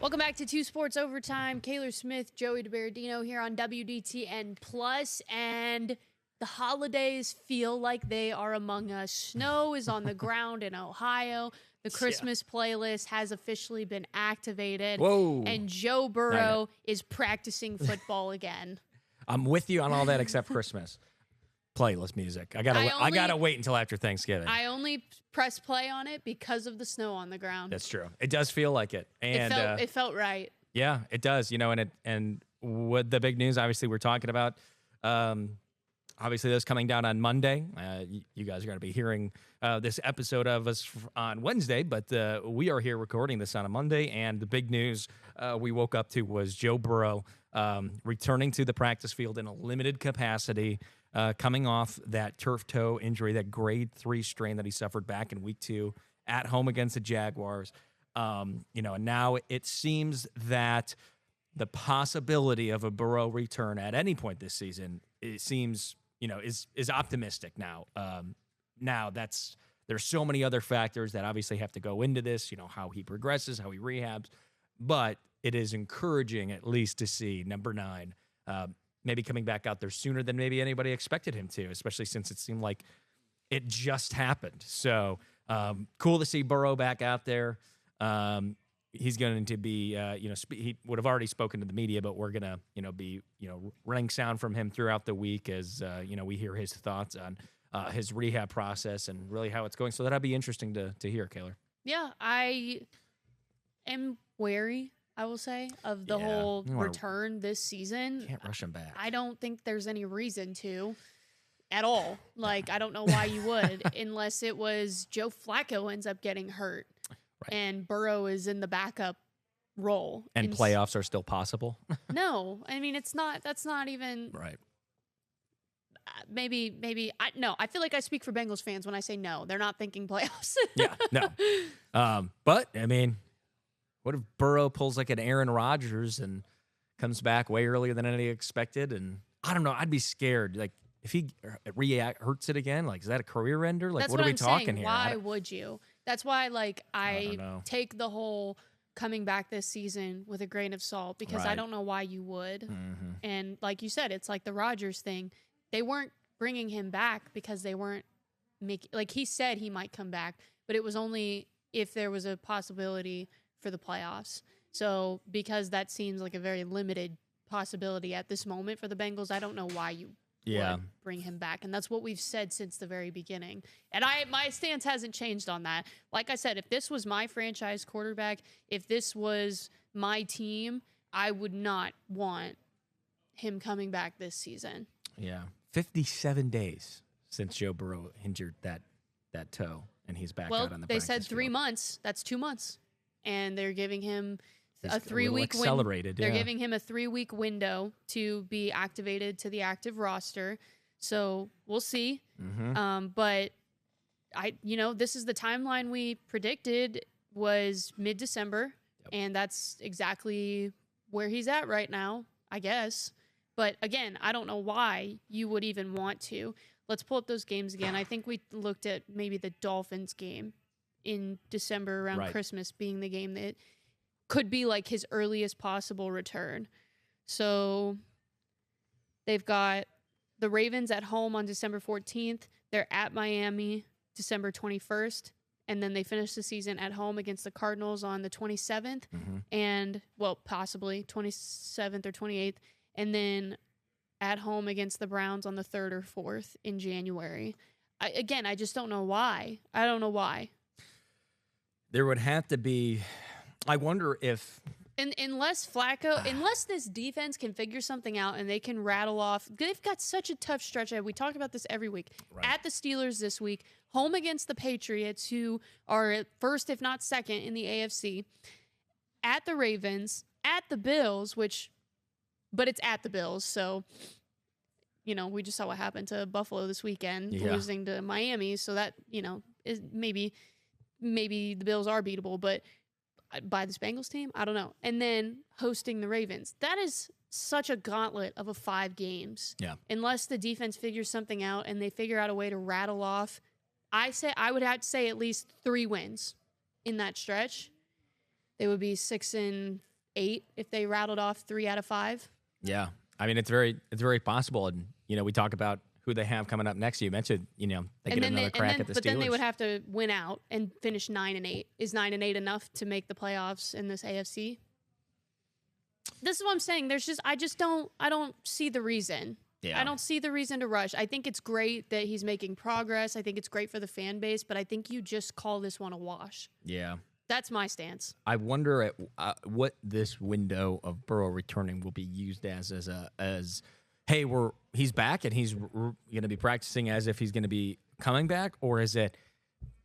Welcome back to Two Sports Overtime. Kayler Smith, Joey DiBardino here on WDTN Plus, and the holidays feel like they are among us. Snow is on the ground in Ohio. The Christmas playlist has officially been activated. Whoa. And Joe Burrow is practicing football again. I'm with you on all that except Christmas. Playlist music. I gotta wait until after Thanksgiving. I only press play on it because of the snow on the ground. That's true. It does feel like it, and it felt right. Yeah, it does. And what the big news, obviously, we're talking about. Obviously, that's coming down on Monday. You guys are going to be hearing this episode of us on Wednesday, but we are here recording this on a Monday. And the big news we woke up to was Joe Burrow returning to the practice field in a limited capacity. Coming off that turf toe injury, that grade 3 strain that he suffered back in week 2 at home against the Jaguars. And now it seems that the possibility of a Burrow return at any point this season, it seems, is optimistic now. There's so many other factors that obviously have to go into this, how he progresses, how he rehabs, but it is encouraging at least to see number 9, maybe coming back out there sooner than maybe anybody expected him to, especially since it seemed like it just happened. So cool to see Burrow back out there. He's going to be, he would have already spoken to the media, but we're going to, be, running sound from him throughout the week as, we hear his thoughts on his rehab process and really how it's going. So that'll be interesting to hear, Kayler. Yeah, I am wary, I will say, of the whole return this season. Can't rush him back. I don't think there's any reason to at all. I don't know why you would, unless it was Joe Flacco ends up getting hurt and Burrow is in the backup role. And playoffs are still possible? No. I mean, that's not even... Right. Maybe, I feel like I speak for Bengals fans when I say no. They're not thinking playoffs. Yeah, no. But, I mean... What if Burrow pulls like an Aaron Rodgers and comes back way earlier than any expected? And I don't know. I'd be scared. Like, if he hurts it again, is that a career ender? Like, that's what are we I'm talking saying. here? Why would you? That's why, I don't take the whole coming back this season with a grain of salt because I don't know why you would. Mm-hmm. And like you said, it's like the Rodgers thing. They weren't bringing him back because they weren't making, he said he might come back, but it was only if there was a possibility for the playoffs. So because that seems like a very limited possibility at this moment for the Bengals, I don't know why you would bring him back. And that's what we've said since the very beginning. And my stance hasn't changed on that. Like I said, if this was my franchise quarterback, if this was my team, I would not want him coming back this season. Yeah. 57 days since Joe Burrow injured that toe, and he's back out on the practice field. They said 3 field. months. That's 2 months. And they're giving him a 3-week accelerated. They're giving him a 3-week window to be activated to the active roster. So we'll see. Mm-hmm. But this is the timeline we predicted was mid-December, and that's exactly where he's at right now, I guess. But again, I don't know why you would even want to. Let's pull up those games again. I think we looked at maybe the Dolphins game in December around Christmas being the game that could be his earliest possible return. So they've got the Ravens at home on December 14th. They're at Miami December 21st. And then they finish the season at home against the Cardinals on the 27th. Mm-hmm. And, possibly 27th or 28th. And then at home against the Browns on the 3rd or 4th in January. I just don't know why. I don't know why. There would have to be, I wonder if... Unless this defense can figure something out and they can rattle off, they've got such a tough stretch. We talk about this every week. Right. At the Steelers this week, home against the Patriots, who are first, if not second, in the AFC, at the Ravens, at the Bills, but it's at the Bills, so, we just saw what happened to Buffalo this weekend, losing to Miami, so that, is maybe the Bills are beatable, but by this Bengals team, I don't know. And then hosting the Ravens. That is such a gauntlet of 5 games. Yeah. Unless the defense figures something out and they figure out a way to rattle off, I would have to say at least 3 wins in that stretch. They would be 6-5 8 if they rattled off 3 out of 5. Yeah. I mean, it's very possible. And, we talk about who they have coming up next. You mentioned, they get another crack at the Steelers. But then they would have to win out and finish 9-8. Is 9-8 enough to make the playoffs in this AFC? This is what I'm saying. I don't see the reason. Yeah. I don't see the reason to rush. I think it's great that he's making progress. I think it's great for the fan base, but I think you just call this one a wash. Yeah. That's my stance. I wonder at what this window of Burrow returning will be used as hey, he's back and he's going to be practicing as if he's going to be coming back, or is it,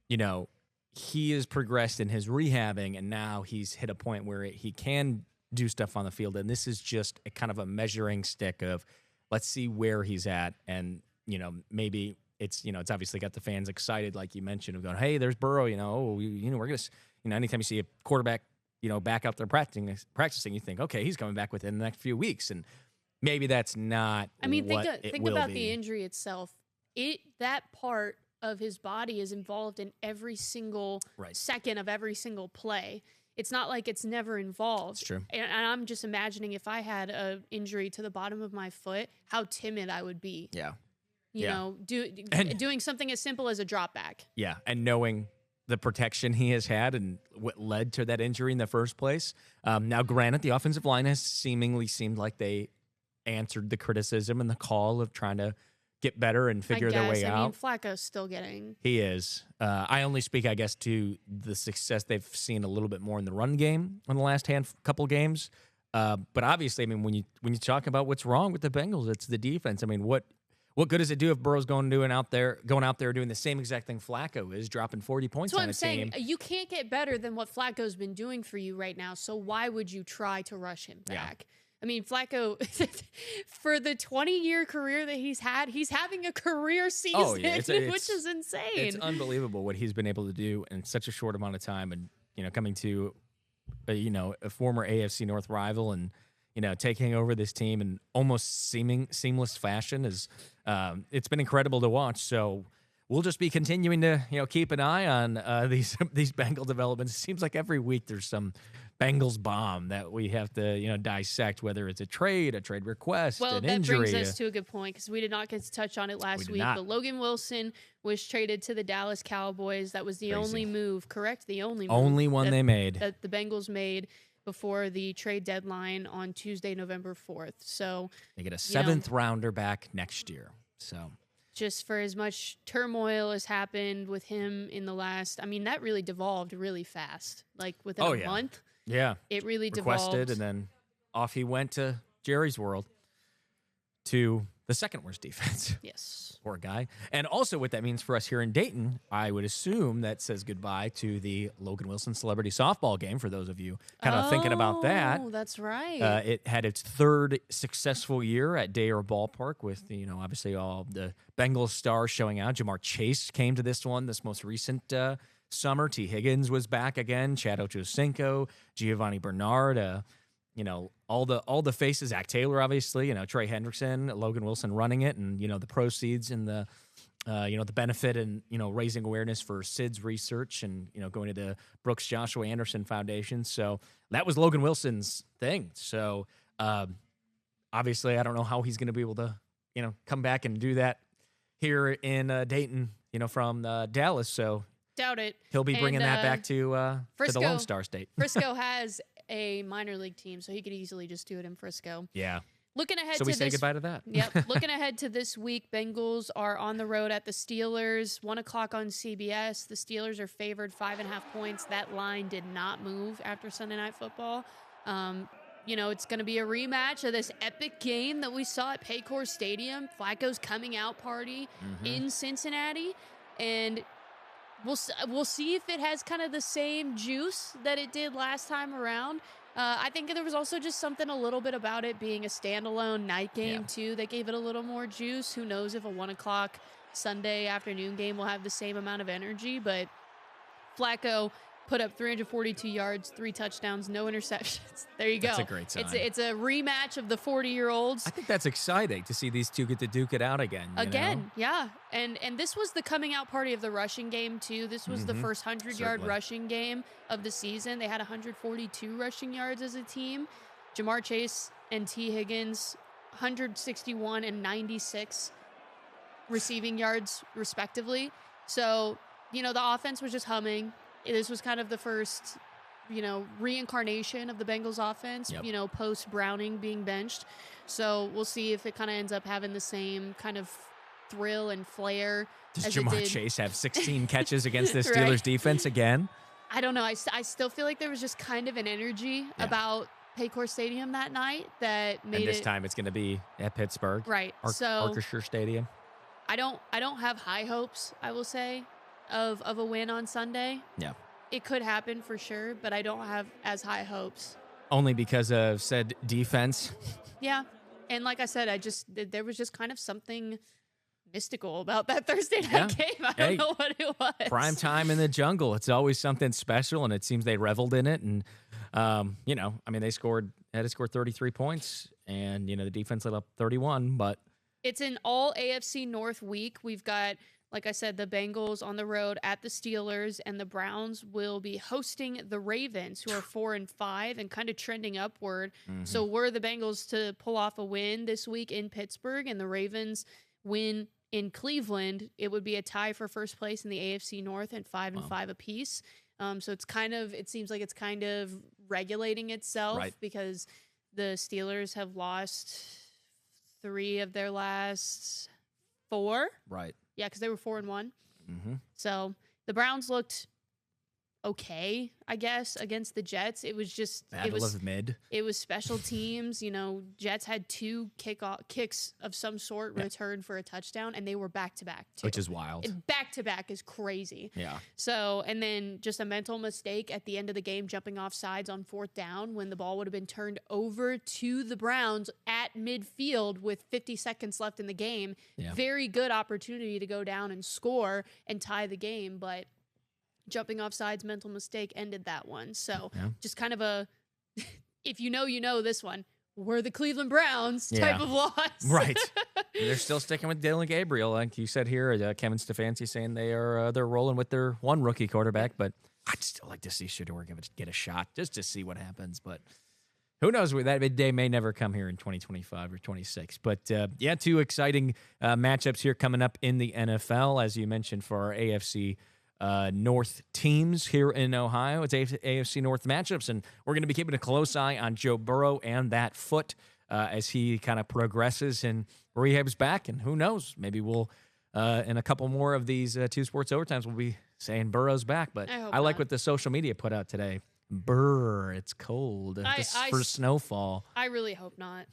he has progressed in his rehabbing and now he's hit a point where he can do stuff on the field, and this is just a kind of a measuring stick of let's see where he's at, and maybe it's obviously got the fans excited like you mentioned of going, hey, there's Burrow, we're gonna anytime you see a quarterback back out there practicing, you think, okay, he's coming back within the next few weeks, and maybe that's not. I mean, think about the injury itself. That part of his body is involved in every single second of every single play. It's not like it's never involved. It's true. And I'm just imagining if I had an injury to the bottom of my foot, how timid I would be. Yeah. Doing something as simple as a drop back. Yeah, and knowing the protection he has had and what led to that injury in the first place. Now, granted, the offensive line has seemingly seemed like they answered the criticism and the call of trying to get better and figure their way out. I mean, Flacco's still getting. He is. I only speak, I guess, to the success they've seen a little bit more in the run game in the last couple games. But obviously, I mean, when you talk about what's wrong with the Bengals, it's the defense. I mean, what good does it do if Burrow's going out there doing the same exact thing Flacco is, dropping 40 points on a team? That's what I'm saying. You can't get better than what Flacco's been doing for you right now. So why would you try to rush him back? Yeah. I mean, Flacco, for the 20-year career that he's had, he's having a career season, which is insane. It's unbelievable what he's been able to do in such a short amount of time, and coming to a former AFC North rival and taking over this team in almost seamless fashion is it's been incredible to watch. So we'll just be continuing to keep an eye on these Bengal developments. It seems like every week there's some Bengals bomb that we have to dissect, whether it's a trade request, an injury. Well, that brings us to a good point because we did not get to touch on it last week. But Logan Wilson was traded to the Dallas Cowboys. That was the only move, correct? The only one they made that the Bengals made before the trade deadline on Tuesday, November 4th. So they get a 7th rounder back next year. So just for as much turmoil as happened with him in the last, I mean, that really devolved really fast. Like within a month. Yeah. It really requested, and then off he went to Jerry's world, to the second worst defense. Yes. Poor guy. And also what that means for us here in Dayton, I would assume that says goodbye to the Logan Wilson Celebrity Softball game, for those of you kind of thinking about that. Oh, that's right. It had its 3rd successful year at Dare Ballpark with, obviously all the Bengals stars showing out. Jamar Chase came to this most recent summer. T. Higgins was back again. Chad Ochocinco, Giovanni Bernard, all the faces. Zach Taylor, obviously. Trey Hendrickson, Logan Wilson running it, and the proceeds and the the benefit and raising awareness for SIDS research and going to the Brooks Joshua Anderson Foundation. So that was Logan Wilson's thing. So obviously, I don't know how he's going to be able to come back and do that here in Dayton, from Dallas. So. Doubt it. He'll be bringing that back to the Lone Star State. Frisco has a minor league team, so he could easily just do it in Frisco. Yeah. Looking ahead, so we say goodbye to that. Yep. Looking ahead to this week, Bengals are on the road at the Steelers. 1:00 on CBS. The Steelers are favored 5.5 points. That line did not move after Sunday Night Football. It's going to be a rematch of this epic game that we saw at Paycor Stadium. Flacco's coming out party in Cincinnati, and we'll see if it has kind of the same juice that it did last time around. I think there was also just something a little bit about it being a standalone night game, too, that gave it a little more juice. Who knows if a 1:00 Sunday afternoon game will have the same amount of energy. But Flacco put up 342 yards, 3 touchdowns, no interceptions. There you go. That's a great sign. It's a rematch of the 40-year-olds. I think that's exciting to see these two get to duke it out again. You know? Yeah. And this was the coming out party of the rushing game, too. This was the first 100-yard rushing game of the season. They had 142 rushing yards as a team. Jamar Chase and T. Higgins, 161 and 96 receiving yards, respectively. So, you know, the offense was just humming. This was kind of the first, you know, reincarnation of the Bengals offense, you know, post Browning being benched. So we'll see if it kind of ends up having the same kind of thrill and flair. Does as Jamar it did. Chase have 16 catches against the Steelers defense again? I don't know. I still feel like there was just kind of an energy about Paycor Stadium that night that made and this time it's going to be at Pittsburgh. Right. Archer Stadium. I don't have high hopes, I will say, of a win on Sunday. Yeah. It could happen for sure, but I don't have as high hopes. Only because of said defense. Yeah. And like I said, there was just kind of something mystical about that Thursday night game. I don't know what it was. Prime time in the jungle. It's always something special, and it seems they reveled in it. And, you know, I mean, they had to score 33 points, and, you know, the defense let up 31, but. It's an all AFC North week. We've got, like I said, the Bengals on the road at the Steelers, and the Browns will be hosting the Ravens, who are 4-5 and kind of trending upward. So were the Bengals to pull off a win this week in Pittsburgh and the Ravens win in Cleveland, it would be a tie for first place in the AFC North and 5-5 apiece. So it seems like it's kind of regulating itself because the Steelers have lost 3 of their last 4. Right. Yeah, because they were 4-1. So the Browns looked okay, I guess, against the Jets. It was just Battle of mid. It was special teams. You know, Jets had 2 kicks of some sort returned for a touchdown, and they were back-to-back, too. Which is wild. And back-to-back is crazy. Yeah. So, and then just a mental mistake at the end of the game, jumping off sides on 4th down when the ball would have been turned over to the Browns at midfield with 50 seconds left in the game. Yeah. Very good opportunity to go down and score and tie the game, but jumping off sides, mental mistake ended that one. So just kind of a, if you know this one, we're the Cleveland Browns type of loss. Right. They're still sticking with Dylan Gabriel. Like you said here, Kevin Stefanski saying they're rolling with their one rookie quarterback, but I'd still like to see Shedeur get a shot just to see what happens. But who knows? That day may never come here in 2025 or 26. But, 2 exciting matchups here coming up in the NFL, as you mentioned, for our AFC North teams here in Ohio. It's AFC North matchups, and we're going to be keeping a close eye on Joe Burrow and that foot as he kind of progresses and rehabs back. And who knows? Maybe we'll, in a couple more of these 2 sports overtimes, we'll be saying Burrow's back. But I like what the social media put out today. Burr, it's cold for snowfall. I really hope not.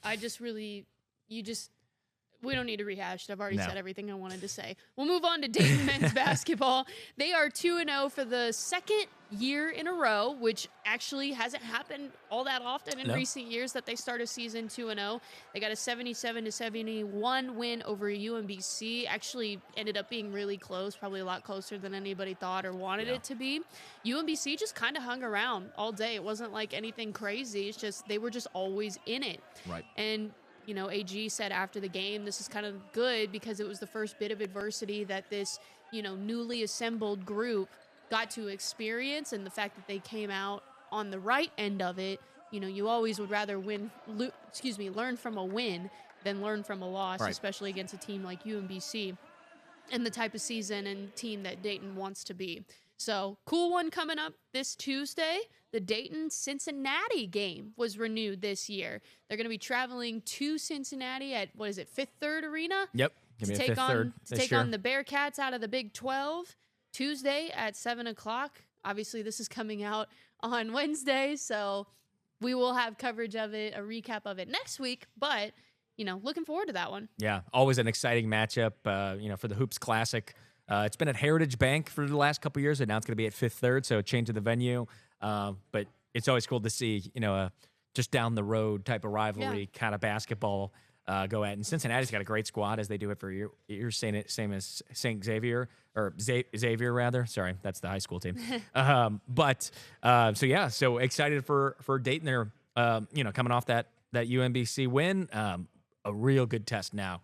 We don't need to rehash it. I've already said everything I wanted to say. We'll move on to Dayton men's basketball. They are 2-0 for the second year in a row, which actually hasn't happened all that often in recent years that they start a season 2-0. They got a 77-71 win over UMBC. Actually ended up being really close, probably a lot closer than anybody thought or wanted it to be. UMBC just kind of hung around all day. It wasn't like anything crazy. It's just they were just always in it. Right. And you know, AG said after the game, this is kind of good because it was the first bit of adversity that this, you know, newly assembled group got to experience. And the fact that they came out on the right end of it, you know, you always would rather learn from a win than learn from a loss, especially against a team like UMBC and the type of season and team that Dayton wants to be. So cool one coming up this Tuesday. The Dayton-Cincinnati game was renewed this year. They're going to be traveling to Cincinnati at, Fifth Third Arena? Yep. To take on the Bearcats out of the Big 12 Tuesday at 7 o'clock. Obviously, this is coming out on Wednesday, so we will have coverage of it, a recap of it next week. But, you know, looking forward to that one. Yeah, always an exciting matchup, for the Hoops Classic. It's been at Heritage Bank for the last couple of years, and now it's going to be at Fifth Third, so a change of the venue. But it's always cool to see, just down the road type of rivalry kind of basketball go at. And Cincinnati's got a great squad, as they do it for year. You're saying it same as St. Xavier, or Xavier rather. Sorry, that's the high school team. So excited for Dayton there. Coming off that UMBC win, a real good test now.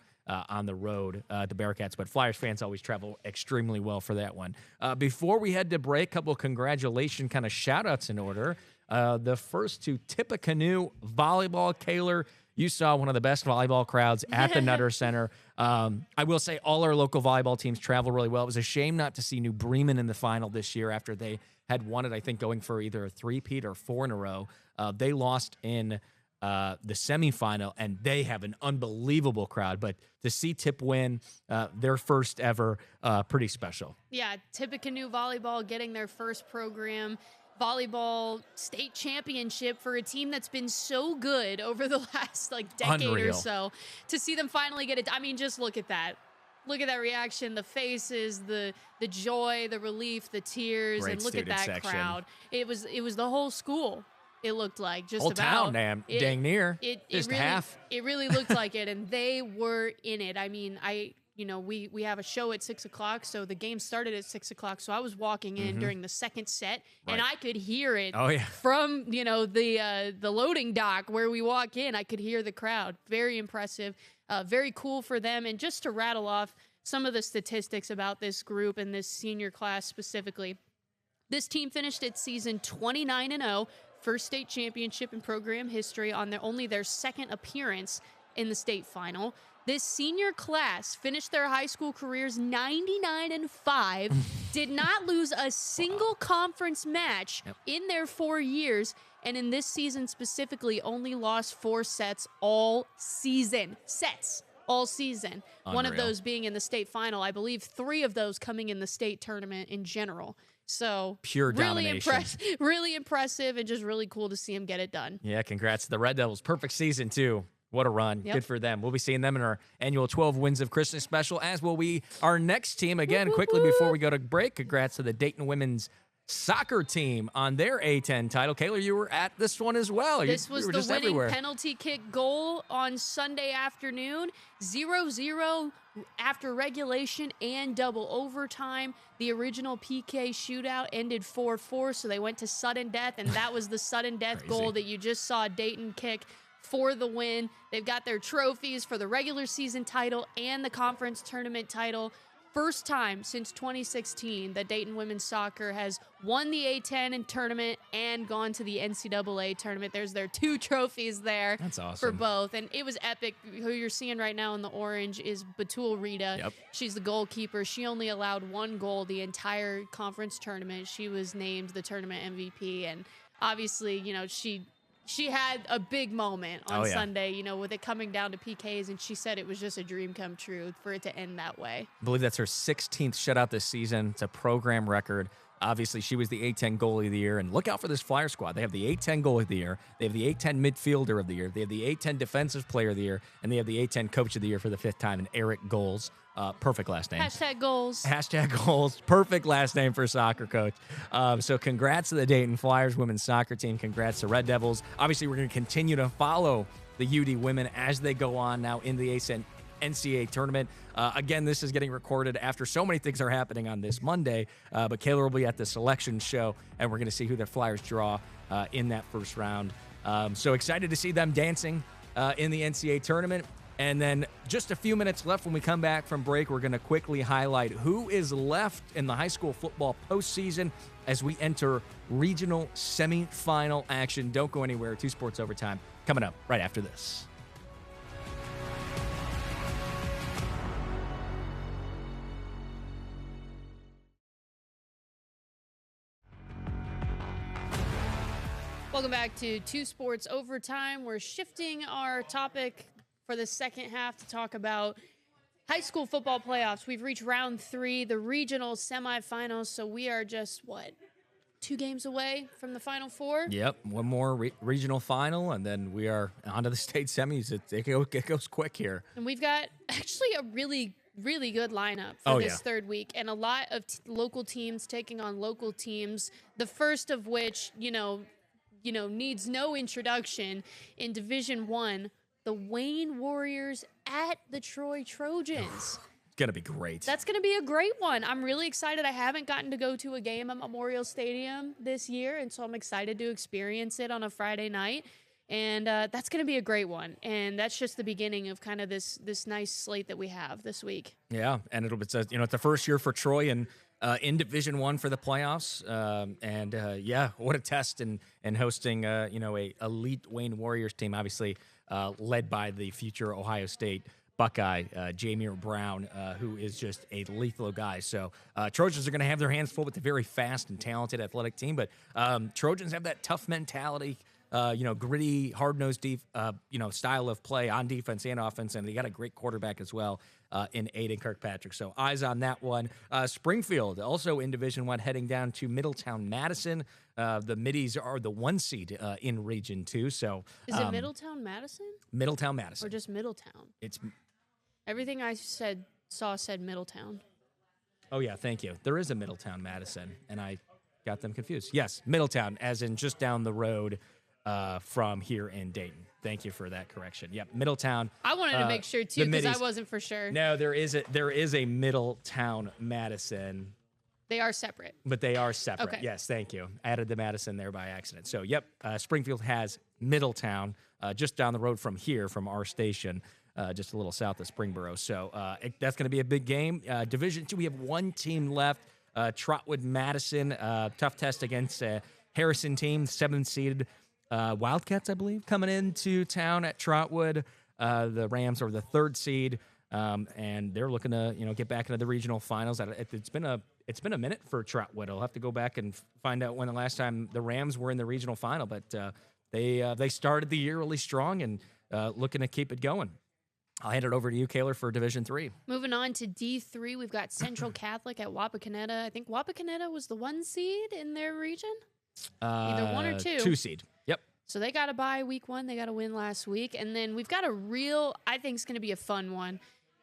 On the road to Bearcats, but Flyers fans always travel extremely well for that one. Before we head to break, a couple of congratulation kind of shout-outs in order. The first to Tippecanoe Volleyball. Kayler, you saw one of the best volleyball crowds at the Nutter Center. I will say all our local volleyball teams travel really well. It was a shame not to see New Bremen in the final this year after they had won it, I think, going for either a three-peat or 4 in a row. They lost in the semifinal, and they have an unbelievable crowd. But to see Tip win their first ever, pretty special. Yeah, Tippecanoe Volleyball getting their first program volleyball state championship for a team that's been so good over the last decade Unreal. or so. To see them finally get it, I mean, just look at that. Look at that reaction, the faces, the joy, the relief, the tears, Great and look at that section. Crowd. It was the whole school. It looked like just whole about town, dang near. Just really, half. It really looked like it, and they were in it. I mean, we have a show at 6:00, so the game started at 6:00. So I was walking in during the second set, and I could hear it from the loading dock where we walk in. I could hear the crowd. Very impressive, very cool for them. And just to rattle off some of the statistics about this group and this senior class specifically, this team finished its season 29-0. First state championship in program history on only their second appearance in the state final. This senior class finished their high school careers 99-5, did not lose a single conference match in their 4 years, and in this season specifically only lost 4 sets all season. All season. Unreal. One of those being in the state final. I believe 3 of those coming in the state tournament in general. So pure really domination. Really impressive, and just really cool to see him get it done. Yeah, congrats to the Red Devils. Perfect season, too. What a run. Yep. Good for them. We'll be seeing them in our annual 12 Wins of Christmas special, as will we our next team. Again, quickly before we go to break, congrats to the Dayton women's soccer team on their A10 title. Kayler, you were at this one as well. This was the winning everywhere. penalty kick goal on Sunday afternoon. 0-0 after regulation and double overtime. The original PK shootout ended 4-4, so they went to sudden death, and that was the sudden death goal that you just saw Dayton kick for the win. They've got their trophies for the regular season title and the conference tournament title. First time since 2016 that Dayton women's soccer has won the A10 in tournament and gone to the NCAA tournament. There's their 2 trophies there. That's awesome. For both. And it was epic. Who you're seeing right now in the orange is Batul Rita. Yep. She's the goalkeeper. She only allowed 1 goal the entire conference tournament. She was named the tournament MVP. And obviously, she had a big moment on Sunday, with it coming down to PKs, and she said it was just a dream come true for it to end that way. I believe that's her 16th shutout this season. It's a program record. Obviously, she was the A10 goalie of the year, and look out for this Flyer squad. They have the A10 goalie of the year, they have the A10 midfielder of the year, they have the A10 defensive player of the year, and they have the A10 coach of the year for the 5th time, and Eric Goals. Perfect last name. #goals. #goals. Perfect last name for soccer coach. So congrats to the Dayton Flyers women's soccer team. Congrats to Red Devils. Obviously, we're going to continue to follow the UD women as they go on now in the NCAA tournament. Again, this is getting recorded after so many things are happening on this Monday, but Kayler will be at the selection show, and we're going to see who the Flyers draw in that first round. So excited to see them dancing in the NCAA tournament. And then just a few minutes left when we come back from break, we're going to quickly highlight who is left in the high school football postseason as we enter regional semifinal action. Don't go anywhere. 2 Sports Overtime coming up right after this. Welcome back to 2 Sports Overtime. We're shifting our topic for the second half to talk about high school football playoffs. We've reached round 3, the regional semifinals, so we are just, 2 games away from the Final Four? Yep, one more regional final, and then we are on to the state semis. It goes quick here. And we've got actually a really good lineup for this third week, and a lot of local teams taking on local teams, the first of which, needs no introduction in Division 1. the Wayne Warriors at the Troy Trojans. Gonna be great. That's gonna be a great one. I'm really excited. I haven't gotten to go to a game at Memorial Stadium this year, and so I'm excited to experience it on a Friday night. And that's gonna be a great one. And that's just the beginning of kind of this nice slate that we have this week. Yeah, and it's the first year for Troy and in Division I for the playoffs. What a test and hosting a elite Wayne Warriors team, obviously led by the future Ohio State Buckeye, Jameer Brown, who is just a lethal guy. So Trojans are going to have their hands full with a very fast and talented athletic team, but Trojans have that tough mentality, gritty, hard-nosed style of play on defense and offense, and they got a great quarterback as well in Aiden Kirkpatrick. So eyes on that one. Springfield, also in Division I, heading down to Middletown Madison. The Middies are the 1 seed in Region 2. So is it Middletown Madison? Middletown Madison. Or just Middletown? It's everything I said Middletown. Oh, yeah, thank you. There is a Middletown Madison, and I got them confused. Yes, Middletown, as in just down the road from here in Dayton. Thank you for that correction. Yep, Middletown. I wanted to make sure, too, because I wasn't for sure. No, there is a Middletown Madison. They are separate. But they are separate. Okay. Yes, thank you. Added the Madison there by accident. So, yep, Springfield has Middletown just down the road from here, from our station, just a little south of Springboro. So that's going to be a big game. Division II, we have one team left, Trotwood Madison. Tough test against Harrison team, 7th-seeded Wildcats, I believe, coming into town at Trotwood. The Rams are the 3rd seed, and they're looking to get back into the regional finals. It's been a minute for Trotwood. I'll have to go back and find out when the last time the Rams were in the regional final, but they started the year really strong and looking to keep it going. I'll hand it over to you, Kayler, for Division III. Moving on to D3, we've got Central Catholic at Wapakoneta. I think Wapakoneta was the 1 seed in their region. Either 1 or 2. 2 seed. Yep. So they got a bye week 1. They got a win last week. And then we've got I think it's going to be a fun one.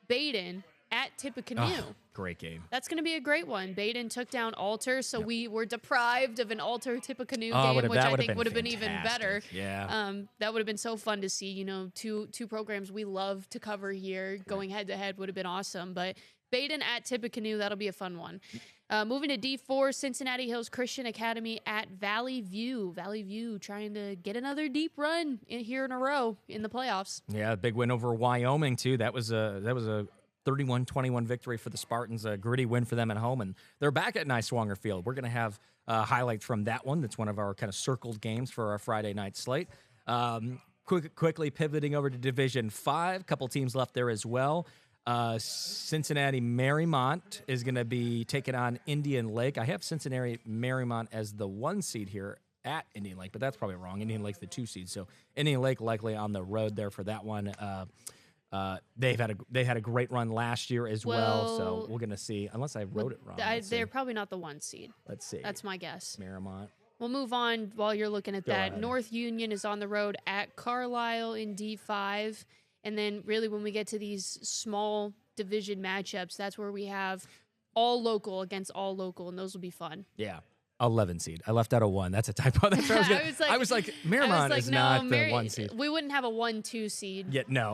Baden at Tippecanoe. Oh, great game. That's going to be a great one. Baden took down Alter, so we were deprived of an Alter Tippecanoe game, which I think would have been even better. Yeah. That would have been so fun to see. Two programs we love to cover here going head to head would have been awesome. But Baden at Tippecanoe, that'll be a fun one. Moving to D4, Cincinnati Hills Christian Academy at Valley View. Valley View trying to get another deep run here in a row in the playoffs. Yeah, big win over Wyoming too. That was a 31-21 victory for the Spartans, a gritty win for them at home, and they're back at Niswonger Field. We're going to have highlights from that one. That's one of our kind of circled games for our Friday night slate. Quickly pivoting over to Division 5, couple teams left there as well. Cincinnati Marymount is going to be taking on Indian Lake. I have Cincinnati Marymount as the 1 seed here at Indian Lake, but that's probably wrong. Indian Lake's the 2 seed, so Indian Lake likely on the road there for that one. They had a great run last year as well, so we're gonna see. Unless I wrote it wrong, they're probably not the 1 seed. Let's see. That's my guess. Marymount. We'll move on while you're looking at that. Ahead. North Union is on the road at Carlisle in D5, and then really when we get to these small division matchups, that's where we have all local against all local, and those will be fun. Yeah. 11 seed. I left out a 1. That's a typo. That's I was like, Marymount is not the 1 seed. We wouldn't have a 1-2 seed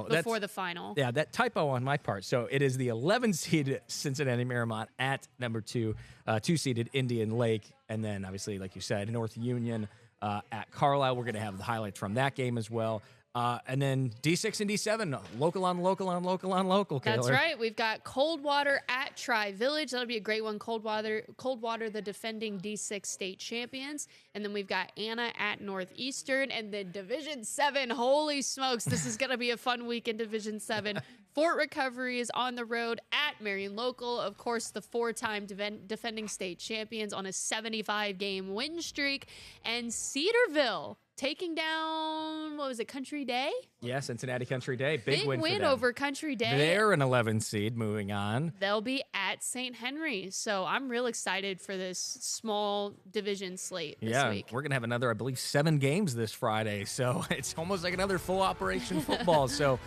before the final. Yeah, that typo on my part. So it is the 11 seed Cincinnati Marymount at number 2, 2 seeded Indian Lake. And then obviously, like you said, North Union at Carlisle. We're going to have the highlights from that game as well. And then D6 and D7, local on local, Kayler. That's right. We've got Coldwater at Tri-Village. That'll be a great one. Coldwater, the defending D6 state champions. And then we've got Anna at Northeastern. And then Division 7, holy smokes, this is going to be a fun week in Division 7. Fort Recovery is on the road at Marion Local. Of course, the 4-time defending state champions on a 75-game win streak. And Cedarville taking down, Country Day? Yeah, Cincinnati Country Day. Big win for them. Over Country Day. They're an 11 seed. Moving on. They'll be at St. Henry. So I'm real excited for this small division slate this week. We're going to have another, I believe, 7 games this Friday. So it's almost like another full operation football. So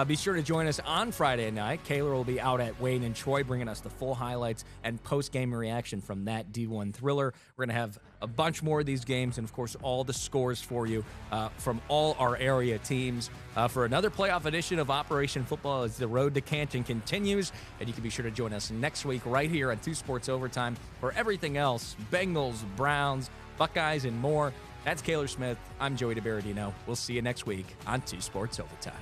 be sure to join us on Friday night. Kayler will be out at Wayne and Troy bringing us the full highlights and post-game reaction from that D1 thriller. We're going to have a bunch more of these games, and of course, all the scores for you from all our area teams for another playoff edition of Operation Football as the road to Canton continues. And you can be sure to join us next week right here on 2 Sports Overtime for everything else, Bengals, Browns, Buckeyes, and more. That's Kayler Smith. I'm Joey DiBaradino. We'll see you next week on 2 Sports Overtime.